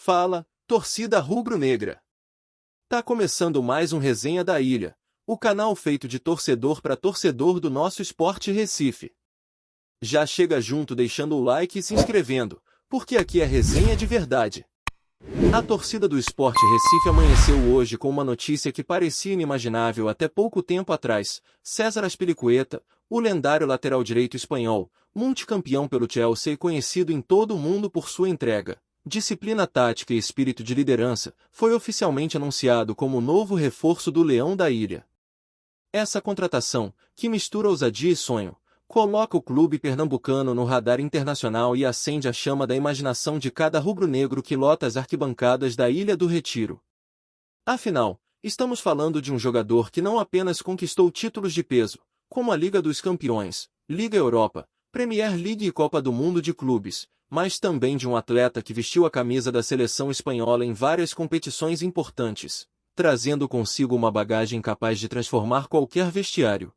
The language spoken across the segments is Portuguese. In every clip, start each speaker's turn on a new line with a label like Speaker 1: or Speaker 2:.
Speaker 1: Fala, torcida rubro-negra! Tá começando mais um Resenha da Ilha, o canal feito de torcedor para torcedor do nosso Sport Recife. Já chega junto deixando o like e se inscrevendo, porque aqui é resenha de verdade. A torcida do Sport Recife amanheceu hoje com uma notícia que parecia inimaginável até pouco tempo atrás. César Azpilicueta, o lendário lateral direito espanhol, multicampeão pelo Chelsea e conhecido em todo o mundo por sua entrega, disciplina tática e espírito de liderança, foi oficialmente anunciado como o novo reforço do Leão da Ilha. Essa contratação, que mistura ousadia e sonho, coloca o clube pernambucano no radar internacional e acende a chama da imaginação de cada rubro-negro que lota as arquibancadas da Ilha do Retiro. Afinal, estamos falando de um jogador que não apenas conquistou títulos de peso, como a Liga dos Campeões, Liga Europa, Premier League e Copa do Mundo de Clubes, mas também de um atleta que vestiu a camisa da seleção espanhola em várias competições importantes, trazendo consigo uma bagagem capaz de transformar qualquer vestiário.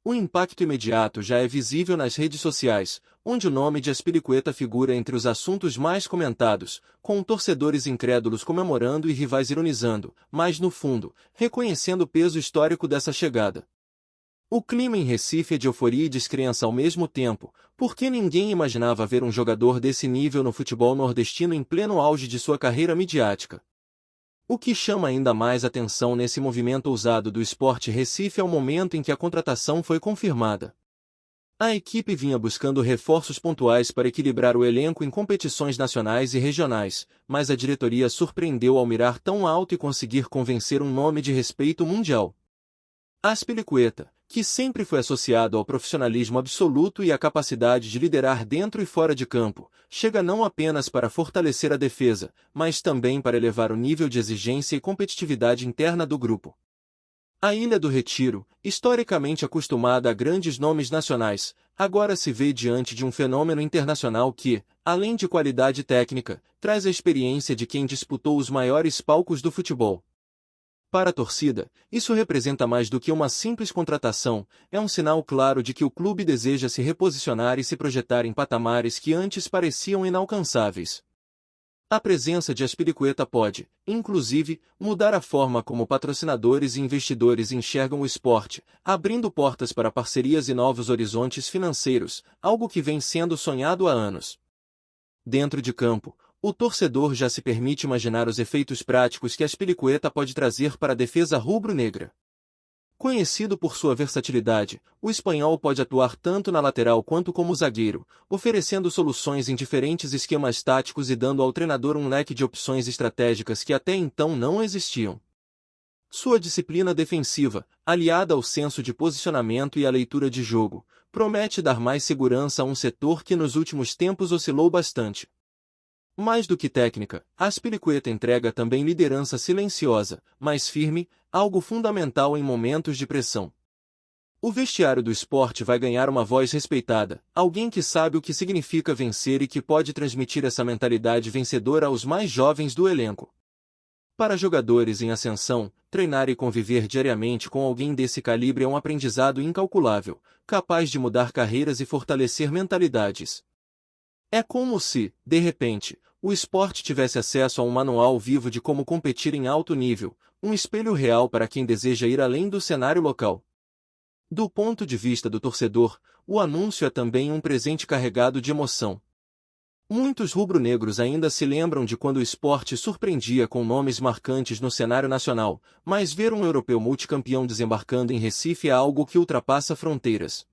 Speaker 1: O impacto imediato já é visível nas redes sociais, onde o nome de Azpilicueta figura entre os assuntos mais comentados, com torcedores incrédulos comemorando e rivais ironizando, mas no fundo, reconhecendo o peso histórico dessa chegada. O clima em Recife é de euforia e descrença ao mesmo tempo, porque ninguém imaginava ver um jogador desse nível no futebol nordestino em pleno auge de sua carreira midiática. O que chama ainda mais atenção nesse movimento ousado do Sport Recife é o momento em que a contratação foi confirmada. A equipe vinha buscando reforços pontuais para equilibrar o elenco em competições nacionais e regionais, mas a diretoria surpreendeu ao mirar tão alto e conseguir convencer um nome de respeito mundial. Azpilicueta, que sempre foi associado ao profissionalismo absoluto e à capacidade de liderar dentro e fora de campo, chega não apenas para fortalecer a defesa, mas também para elevar o nível de exigência e competitividade interna do grupo. A Ilha do Retiro, historicamente acostumada a grandes nomes nacionais, agora se vê diante de um fenômeno internacional que, além de qualidade técnica, traz a experiência de quem disputou os maiores palcos do futebol. Para a torcida, isso representa mais do que uma simples contratação, é um sinal claro de que o clube deseja se reposicionar e se projetar em patamares que antes pareciam inalcançáveis. A presença de Azpilicueta pode, inclusive, mudar a forma como patrocinadores e investidores enxergam o esporte, abrindo portas para parcerias e novos horizontes financeiros, algo que vem sendo sonhado há anos. Dentro de campo, o torcedor já se permite imaginar os efeitos práticos que Azpilicueta pode trazer para a defesa rubro-negra. Conhecido por sua versatilidade, o espanhol pode atuar tanto na lateral quanto como zagueiro, oferecendo soluções em diferentes esquemas táticos e dando ao treinador um leque de opções estratégicas que até então não existiam. Sua disciplina defensiva, aliada ao senso de posicionamento e à leitura de jogo, promete dar mais segurança a um setor que nos últimos tempos oscilou bastante. Mais do que técnica, Azpilicueta entrega também liderança silenciosa, mas firme, algo fundamental em momentos de pressão. O vestiário do esporte vai ganhar uma voz respeitada, alguém que sabe o que significa vencer e que pode transmitir essa mentalidade vencedora aos mais jovens do elenco. Para jogadores em ascensão, treinar e conviver diariamente com alguém desse calibre é um aprendizado incalculável, capaz de mudar carreiras e fortalecer mentalidades. É como se, de repente, o esporte tivesse acesso a um manual vivo de como competir em alto nível, um espelho real para quem deseja ir além do cenário local. Do ponto de vista do torcedor, o anúncio é também um presente carregado de emoção. Muitos rubro-negros ainda se lembram de quando o esporte surpreendia com nomes marcantes no cenário nacional, mas ver um europeu multicampeão desembarcando em Recife é algo que ultrapassa fronteiras.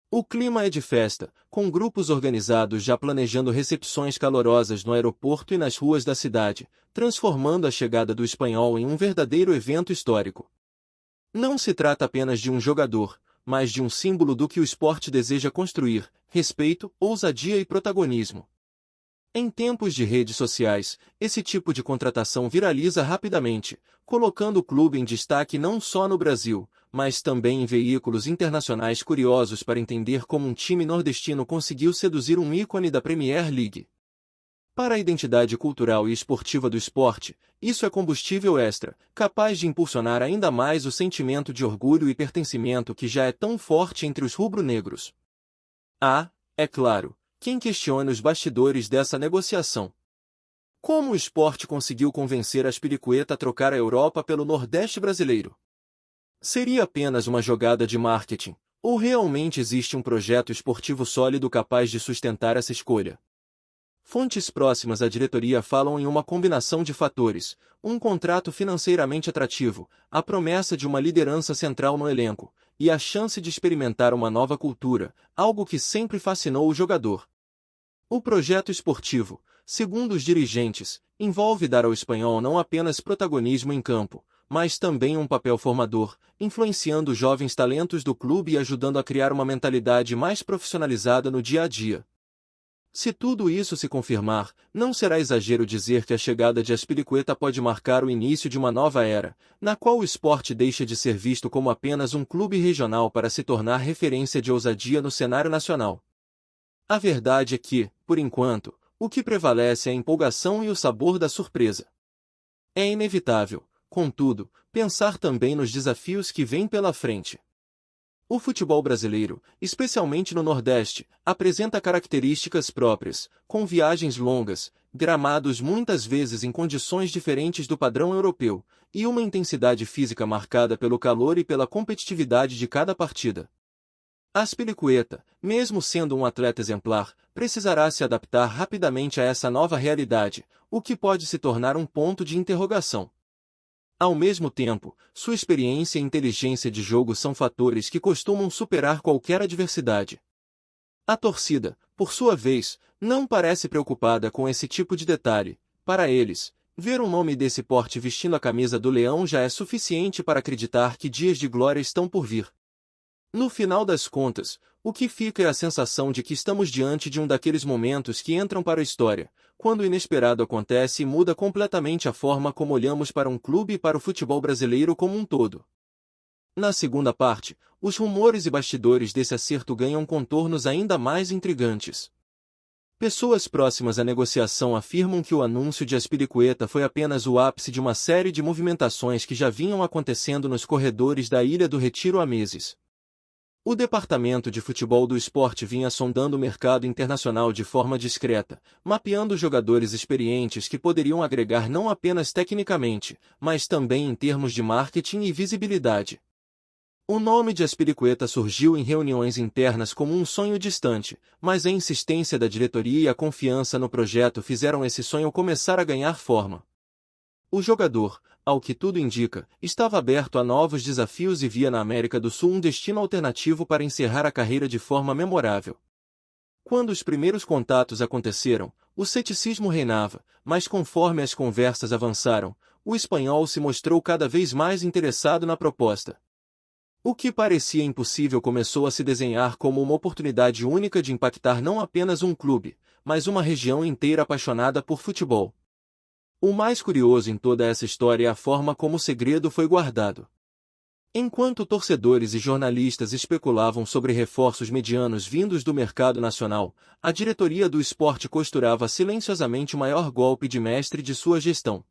Speaker 1: O clima é de festa, com grupos organizados já planejando recepções calorosas no aeroporto e nas ruas da cidade, transformando a chegada do espanhol em um verdadeiro evento histórico. Não se trata apenas de um jogador, mas de um símbolo do que o esporte deseja construir: respeito, ousadia e protagonismo. Em tempos de redes sociais, esse tipo de contratação viraliza rapidamente, colocando o clube em destaque não só no Brasil, mas também em veículos internacionais curiosos para entender como um time nordestino conseguiu seduzir um ícone da Premier League. Para a identidade cultural e esportiva do esporte, isso é combustível extra, capaz de impulsionar ainda mais o sentimento de orgulho e pertencimento que já é tão forte entre os rubro-negros. É claro, quem questiona os bastidores dessa negociação. Como o esporte conseguiu convencer a Aspilicueta a trocar a Europa pelo Nordeste brasileiro? Seria apenas uma jogada de marketing, ou realmente existe um projeto esportivo sólido capaz de sustentar essa escolha? Fontes próximas à diretoria falam em uma combinação de fatores: um contrato financeiramente atrativo, a promessa de uma liderança central no elenco, e a chance de experimentar uma nova cultura, algo que sempre fascinou o jogador. O projeto esportivo, segundo os dirigentes, envolve dar ao espanhol não apenas protagonismo em campo, mas também um papel formador, influenciando os jovens talentos do clube e ajudando a criar uma mentalidade mais profissionalizada no dia a dia. Se tudo isso se confirmar, não será exagero dizer que a chegada de Aspilicueta pode marcar o início de uma nova era, na qual o esporte deixa de ser visto como apenas um clube regional para se tornar referência de ousadia no cenário nacional. A verdade é que, por enquanto, o que prevalece é a empolgação e o sabor da surpresa. É inevitável, contudo, pensar também nos desafios que vêm pela frente. O futebol brasileiro, especialmente no Nordeste, apresenta características próprias, com viagens longas, gramados muitas vezes em condições diferentes do padrão europeu, e uma intensidade física marcada pelo calor e pela competitividade de cada partida. Aspilicueta, mesmo sendo um atleta exemplar, precisará se adaptar rapidamente a essa nova realidade, o que pode se tornar um ponto de interrogação. Ao mesmo tempo, sua experiência e inteligência de jogo são fatores que costumam superar qualquer adversidade. A torcida, por sua vez, não parece preocupada com esse tipo de detalhe. Para eles, ver um nome desse porte vestindo a camisa do Leão já é suficiente para acreditar que dias de glória estão por vir. No final das contas, o que fica é a sensação de que estamos diante de um daqueles momentos que entram para a história, quando o inesperado acontece e muda completamente a forma como olhamos para um clube e para o futebol brasileiro como um todo. Na segunda parte, os rumores e bastidores desse acerto ganham contornos ainda mais intrigantes. Pessoas próximas à negociação afirmam que o anúncio de Aspilicueta foi apenas o ápice de uma série de movimentações que já vinham acontecendo nos corredores da Ilha do Retiro há meses. O departamento de futebol do esporte vinha sondando o mercado internacional de forma discreta, mapeando jogadores experientes que poderiam agregar não apenas tecnicamente, mas também em termos de marketing e visibilidade. O nome de Aspilicueta surgiu em reuniões internas como um sonho distante, mas a insistência da diretoria e a confiança no projeto fizeram esse sonho começar a ganhar forma. O jogador, ao que tudo indica, estava aberto a novos desafios e via na América do Sul um destino alternativo para encerrar a carreira de forma memorável. Quando os primeiros contatos aconteceram, o ceticismo reinava, mas conforme as conversas avançaram, o espanhol se mostrou cada vez mais interessado na proposta. O que parecia impossível começou a se desenhar como uma oportunidade única de impactar não apenas um clube, mas uma região inteira apaixonada por futebol. O mais curioso em toda essa história é a forma como o segredo foi guardado. Enquanto torcedores e jornalistas especulavam sobre reforços medianos vindos do mercado nacional, a diretoria do esporte costurava silenciosamente o maior golpe de mestre de sua gestão.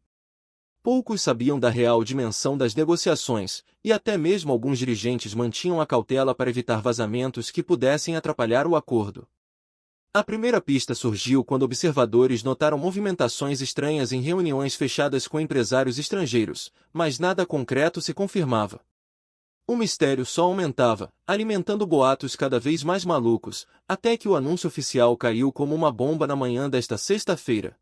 Speaker 1: Poucos sabiam da real dimensão das negociações, e até mesmo alguns dirigentes mantinham a cautela para evitar vazamentos que pudessem atrapalhar o acordo. A primeira pista surgiu quando observadores notaram movimentações estranhas em reuniões fechadas com empresários estrangeiros, mas nada concreto se confirmava. O mistério só aumentava, alimentando boatos cada vez mais malucos, até que o anúncio oficial caiu como uma bomba na manhã desta sexta-feira.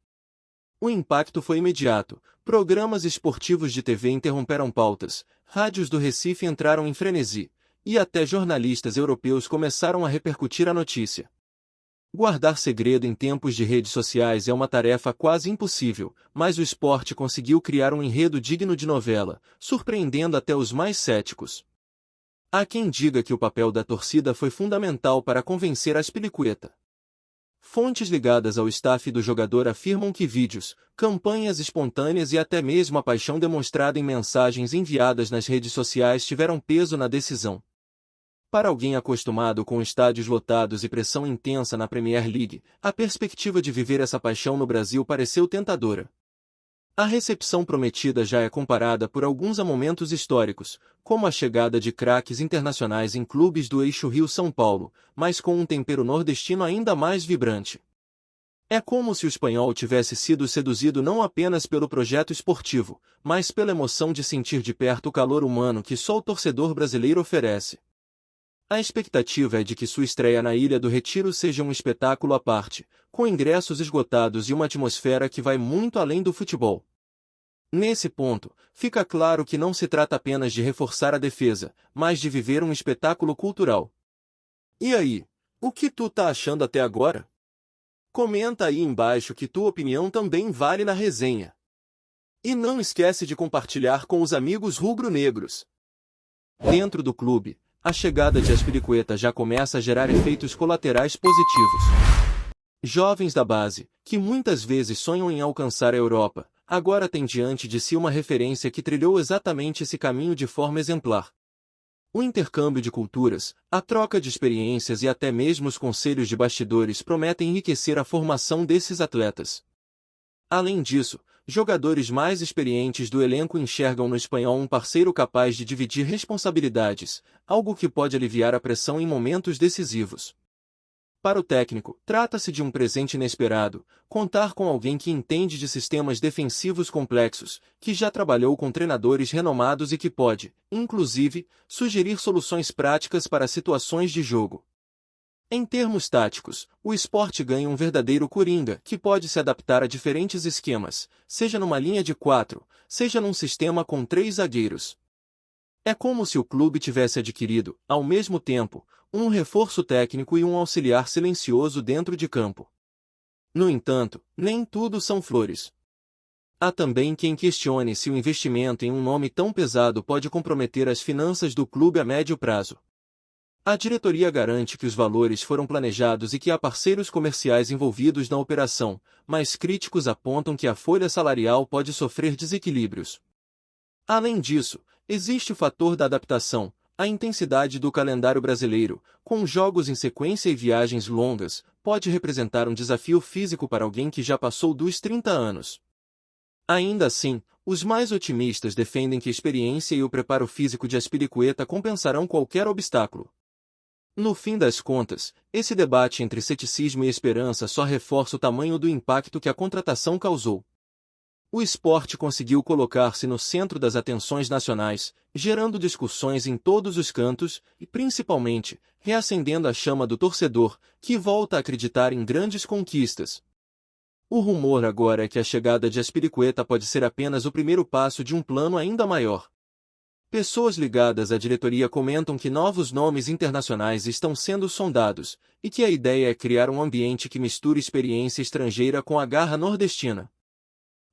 Speaker 1: O impacto foi imediato. Programas esportivos de TV interromperam pautas, rádios do Recife entraram em frenesi, e até jornalistas europeus começaram a repercutir a notícia. Guardar segredo em tempos de redes sociais é uma tarefa quase impossível, mas o esporte conseguiu criar um enredo digno de novela, surpreendendo até os mais céticos. Há quem diga que o papel da torcida foi fundamental para convencer a Aspilicueta. Fontes ligadas ao staff do jogador afirmam que vídeos, campanhas espontâneas e até mesmo a paixão demonstrada em mensagens enviadas nas redes sociais tiveram peso na decisão. Para alguém acostumado com estádios lotados e pressão intensa na Premier League, a perspectiva de viver essa paixão no Brasil pareceu tentadora. A recepção prometida já é comparada por alguns a momentos históricos, como a chegada de craques internacionais em clubes do eixo Rio-São Paulo, mas com um tempero nordestino ainda mais vibrante. É como se o espanhol tivesse sido seduzido não apenas pelo projeto esportivo, mas pela emoção de sentir de perto o calor humano que só o torcedor brasileiro oferece. A expectativa é de que sua estreia na Ilha do Retiro seja um espetáculo à parte, com ingressos esgotados e uma atmosfera que vai muito além do futebol. Nesse ponto, fica claro que não se trata apenas de reforçar a defesa, mas de viver um espetáculo cultural. E aí, o que tu tá achando até agora? Comenta aí embaixo que tua opinião também vale na resenha. E não esquece de compartilhar com os amigos rubro-negros. Dentro do clube, a chegada de Azpilicueta já começa a gerar efeitos colaterais positivos. Jovens da base, que muitas vezes sonham em alcançar a Europa, agora têm diante de si uma referência que trilhou exatamente esse caminho de forma exemplar. O intercâmbio de culturas, a troca de experiências e até mesmo os conselhos de bastidores prometem enriquecer a formação desses atletas. Além disso, jogadores mais experientes do elenco enxergam no espanhol um parceiro capaz de dividir responsabilidades, algo que pode aliviar a pressão em momentos decisivos. Para o técnico, trata-se de um presente inesperado, contar com alguém que entende de sistemas defensivos complexos, que já trabalhou com treinadores renomados e que pode, inclusive, sugerir soluções práticas para situações de jogo. Em termos táticos, o Sport ganha um verdadeiro coringa que pode se adaptar a diferentes esquemas, seja numa linha de 4, seja num sistema com 3 zagueiros. É como se o clube tivesse adquirido, ao mesmo tempo, um reforço técnico e um auxiliar silencioso dentro de campo. No entanto, nem tudo são flores. Há também quem questione se o investimento em um nome tão pesado pode comprometer as finanças do clube a médio prazo. A diretoria garante que os valores foram planejados e que há parceiros comerciais envolvidos na operação, mas críticos apontam que a folha salarial pode sofrer desequilíbrios. Além disso, existe o fator da adaptação. A intensidade do calendário brasileiro, com jogos em sequência e viagens longas, pode representar um desafio físico para alguém que já passou dos 30 anos. Ainda assim, os mais otimistas defendem que a experiência e o preparo físico de Azpilicueta compensarão qualquer obstáculo. No fim das contas, esse debate entre ceticismo e esperança só reforça o tamanho do impacto que a contratação causou. O Sport conseguiu colocar-se no centro das atenções nacionais, gerando discussões em todos os cantos e, principalmente, reacendendo a chama do torcedor, que volta a acreditar em grandes conquistas. O rumor agora é que a chegada de Azpilicueta pode ser apenas o primeiro passo de um plano ainda maior. Pessoas ligadas à diretoria comentam que novos nomes internacionais estão sendo sondados, e que a ideia é criar um ambiente que misture experiência estrangeira com a garra nordestina.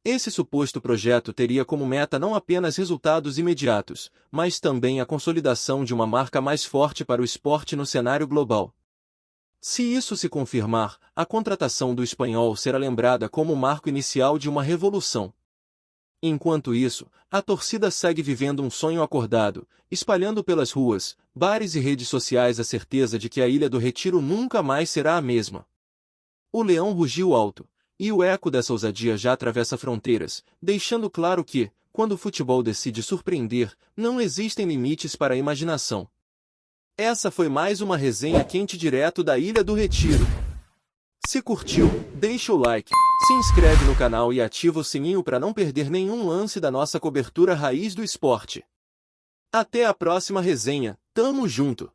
Speaker 1: Esse suposto projeto teria como meta não apenas resultados imediatos, mas também a consolidação de uma marca mais forte para o esporte no cenário global. Se isso se confirmar, a contratação do espanhol será lembrada como o marco inicial de uma revolução. Enquanto isso, a torcida segue vivendo um sonho acordado, espalhando pelas ruas, bares e redes sociais a certeza de que a Ilha do Retiro nunca mais será a mesma. O leão rugiu alto. E o eco dessa ousadia já atravessa fronteiras, deixando claro que, quando o futebol decide surpreender, não existem limites para a imaginação. Essa foi mais uma resenha quente direto da Ilha do Retiro. Se curtiu, deixa o like, se inscreve no canal e ativa o sininho para não perder nenhum lance da nossa cobertura raiz do esporte. Até a próxima resenha, tamo junto!